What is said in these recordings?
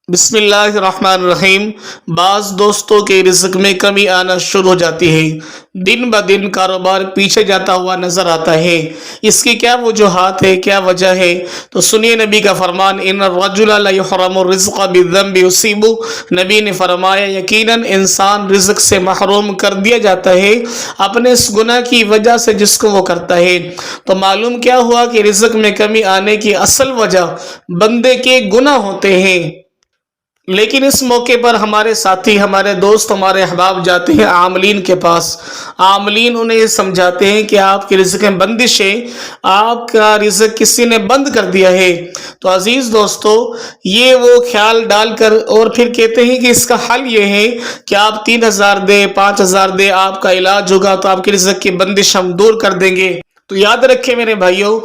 بسم اللہ الرحمن الرحیم۔ بعض دوستوں کے رزق میں کمی آنا شروع ہو جاتی ہے، دن بہ دن کاروبار پیچھے جاتا ہوا نظر آتا ہے۔ اس کی کیا وجوہات ہے، کیا وجہ ہے؟ تو سنیے نبی کا فرمان، ان الرجل لا يحرم الرزق بالذنب يصيبه۔ نبی نے فرمایا یقیناً انسان رزق سے محروم کر دیا جاتا ہے اپنے اس گناہ کی وجہ سے جس کو وہ کرتا ہے۔ تو معلوم کیا ہوا کہ رزق میں کمی آنے کی اصل وجہ بندے کے گناہ ہوتے ہیں۔ لیکن اس موقع پر ہمارے ساتھی، ہمارے دوست، ہمارے احباب جاتے ہیں عاملین کے پاس۔ عاملین انہیں یہ سمجھاتے ہیں کہ آپ کی رزق میں بندش ہے، آپ کا رزق کسی نے بند کر دیا ہے۔ تو عزیز دوستو، یہ وہ خیال ڈال کر اور پھر کہتے ہیں کہ اس کا حل یہ ہے کہ آپ 3,000 دے، 5,000 دے، آپ کا علاج ہوگا تو آپ کی رزق کی بندش ہم دور کر دیں گے۔ تو یاد رکھیں میرے بھائیوں،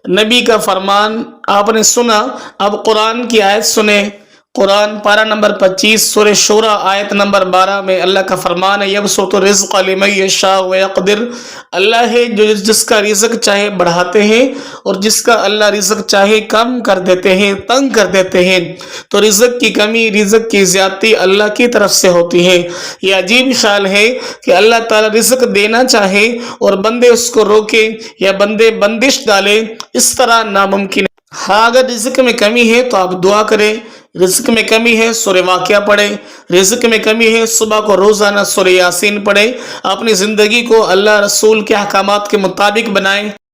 نبی کا فرمان آپ نے سنا، اب قرآن کی آیت سنیں۔ قرآن پارہ نمبر 25 سورہ شورى آیت نمبر 12 میں اللہ کا فرمان ہے، یبسط الرزق لمن یشاء ویقدر۔ اللہ ہے جو جس کا رزق چاہے بڑھاتے ہیں اور جس کا اللہ رزق چاہے کم کر دیتے ہیں، تنگ کر دیتے ہیں۔ تو رزق کی کمی، رزق کی زیادتی اللہ کی طرف سے ہوتی ہے۔ یہ عجیب خیال ہے کہ اللہ تعالیٰ رزق دینا چاہے اور بندے اس کو روکے یا بندے بندش ڈالے، اس طرح ناممکن ہے۔ ہاں، اگر رزق میں کمی ہے تو آپ دعا کریں، رزق میں کمی ہے سورہ واقعہ پڑھیں، رزق میں کمی ہے صبح کو روزانہ سورہ یاسین پڑھیں، اپنی زندگی کو اللہ رسول کے احکامات کے مطابق بنائیں۔